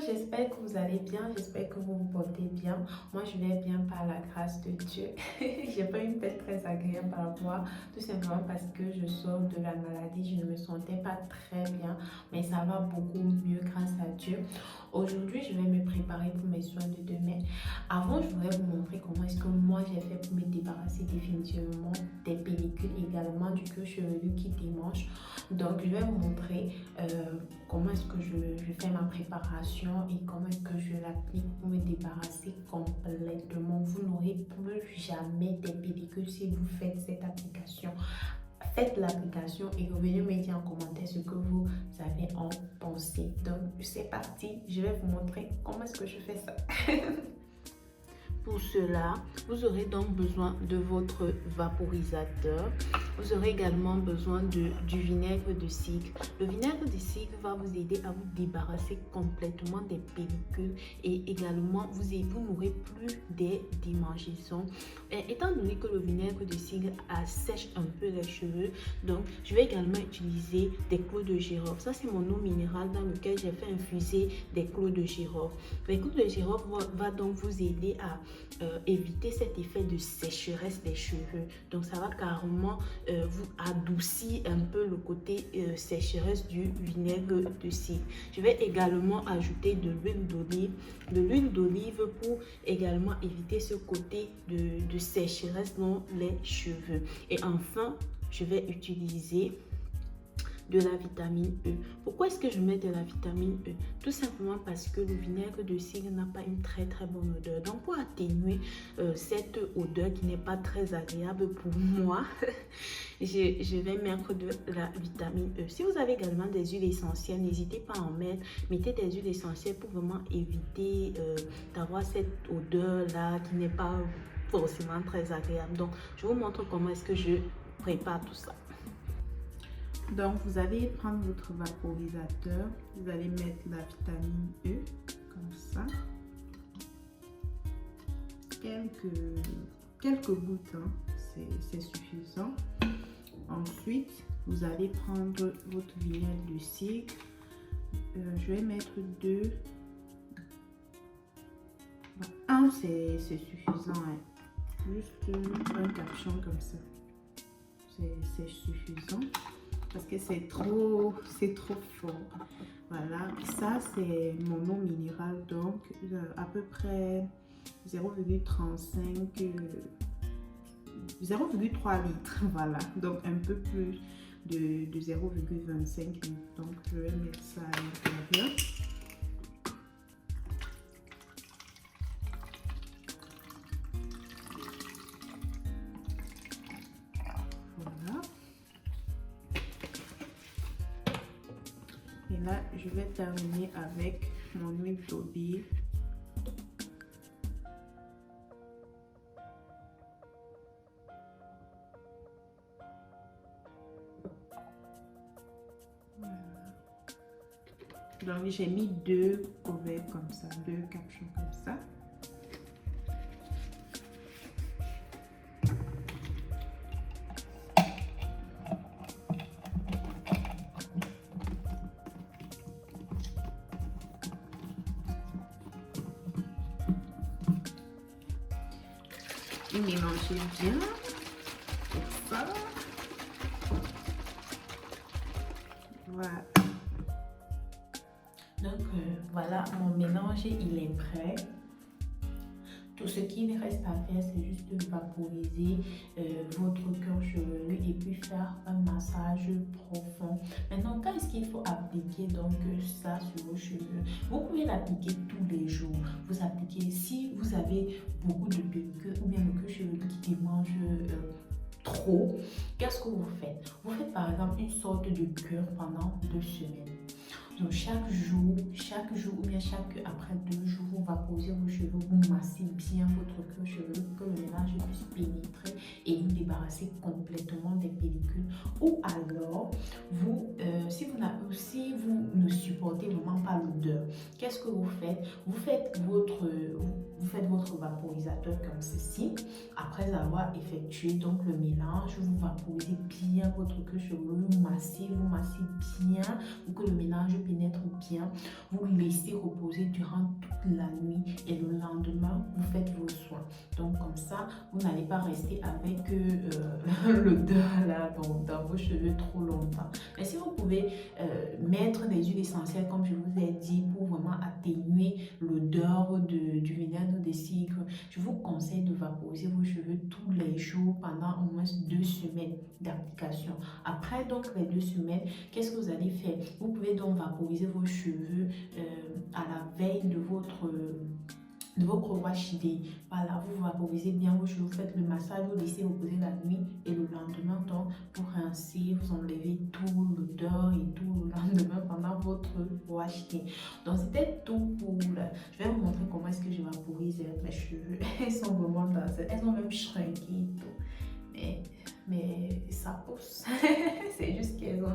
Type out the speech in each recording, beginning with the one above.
J'espère que vous allez bien, j'espère que vous vous portez bien. Moi, je vais bien par la grâce de Dieu. J'ai pas une tête très agréable à voir, tout simplement parce que je sors de la maladie. Je ne me sentais pas très bien, mais ça va beaucoup mieux grâce à Dieu. Aujourd'hui, je vais me préparer pour mes soins de demain. Avant, je voudrais vous montrer comment est-ce que moi j'ai fait pour me débarrasser définitivement des pellicules, également du cuir chevelu qui démange. Donc, je vais vous montrer comment est-ce que je fais ma préparation et comment est-ce que je l'applique pour me débarrasser complètement. Vous n'aurez plus jamais des pellicules si vous faites cette application. Faites l'application et revenez me dire en commentaire ce que vous avez en pensé. Donc, c'est parti. Je vais vous montrer comment est-ce que je fais ça. Pour cela, vous aurez donc besoin de votre vaporisateur. Vous aurez également besoin du vinaigre de cidre. Le vinaigre de cidre va vous aider à vous débarrasser complètement des pellicules et également vous n'aurez plus des démangeaisons. Étant donné que le vinaigre de cidre assèche un peu les cheveux, donc je vais également utiliser des clous de girofle. Ça, c'est mon eau minérale dans laquelle j'ai fait infuser des clous de girofle. Les clous de girofle va donc vous aider à éviter cet effet de sécheresse des cheveux. Donc ça va carrément vous adoucir un peu le côté sécheresse du vinaigre de cidre. Je vais également ajouter de l'huile d'olive pour également éviter ce côté de sécheresse dans les cheveux. Et enfin, je vais utiliser de la vitamine E. Pourquoi est-ce que je mets de la vitamine E? Tout simplement parce que le vinaigre de cidre n'a pas une très bonne odeur. Donc pour atténuer cette odeur qui n'est pas très agréable pour moi, je vais mettre de la vitamine E. Si vous avez également des huiles essentielles, n'hésitez pas à en mettre. Mettez des huiles essentielles pour vraiment éviter d'avoir cette odeur là qui n'est pas forcément très agréable. Donc je vous montre comment est-ce que je prépare tout ça. Donc, vous allez prendre votre vaporisateur, vous allez mettre la vitamine E, comme ça. Quelques gouttes, hein, c'est suffisant. Ensuite, vous allez prendre votre vinaigre de cidre. Je vais mettre 2. Un, c'est suffisant. Hein. Juste un capuchon comme ça. C'est suffisant. Parce que c'est trop fort. Voilà, ça c'est mon eau minérale, donc à peu près 0,35, 0,3 litres, voilà, donc un peu plus de 0,25 litres. Donc je vais mettre ça à l'intérieur. Et là, je vais terminer avec mon huile d'olive. Voilà. Donc, j'ai mis 2 couverts comme ça, 2 capuchons comme ça. Mélangez bien comme ça. Voilà. Donc voilà, mon mélange il est prêt. Tout ce qu'il reste à faire, c'est juste vaporiser votre cuir chevelu et puis faire un massage profond. Maintenant, quand est-ce qu'il faut appliquer donc ça sur vos cheveux? Vous pouvez l'appliquer tous les jours. Vous appliquez si vous avez beaucoup de pellicule ou bien le cuir chevelu qui démange trop. Qu'est-ce que vous faites? Vous faites par exemple une sorte de cure pendant 2 semaines. Donc chaque jour ou bien après 2 jours, vous vaporisez vos cheveux, vous massez bien votre cuir chevelu pour que le mélange puisse pénétrer et vous débarrasser complètement des pellicules. Ou alors, si vous ne supportez vraiment pas l'odeur, qu'est-ce que vous faites? Vous faites votre vaporisateur comme ceci. Après avoir effectué donc le mélange, vous vaporisez bien votre cuir chevelu, vous massez bien pour que le mélange pénètre bien, vous laissez reposer durant toute la nuit et le lendemain, vous faites vos soins. Donc comme ça, vous n'allez pas rester avec l'odeur là dans vos cheveux trop longtemps. Mais si vous pouvez mettre des huiles essentielles comme je vous ai dit pour vraiment atténuer l'odeur du vinaigre de cidre, je vous conseille de vaporiser vos cheveux tous les jours pendant au moins 2 semaines d'application. Après donc les 2 semaines, qu'est-ce que vous allez faire? Vous pouvez donc vaporiser vos cheveux à la veille de votre wash day. Voilà, vous vaporisez bien vos cheveux, vous faites le massage, vous laissez reposer la nuit et le lendemain, donc, vous rincez, vous enlevez tout l'odeur et tout le lendemain pendant votre wash day. Donc, c'était tout pour je vais vous montrer comment est-ce que je vaporise mes cheveux. Elles sont vraiment dans elles ont même shrinké et tout. Mais ça pousse. C'est juste qu'elles ont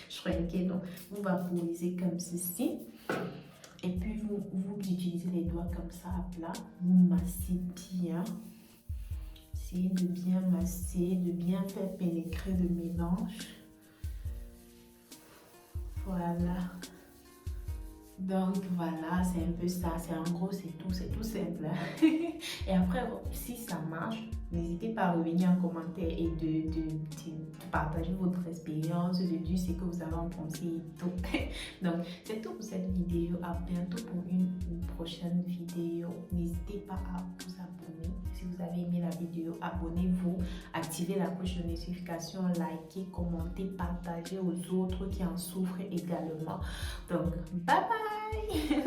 shrinké. Donc, vous vaporisez comme ceci. Et puis, vous utilisez les doigts comme ça à plat. Vous massez bien. Essayez de bien masser, de bien faire pénétrer le mélange. Voilà. Donc voilà, c'est un peu ça. C'est en gros, c'est tout simple. Et après, si ça marche, n'hésitez pas à revenir en commentaire et de partager votre expérience, de dire ce que vous avez en pensé et tout. Donc, c'est tout pour cette vidéo. À bientôt pour une prochaine vidéo. N'hésitez pas à vous abonner. Si vous avez aimé la vidéo, abonnez-vous, activez la cloche de notification, likez, commentez, partagez aux autres qui en souffrent également. Donc, bye bye!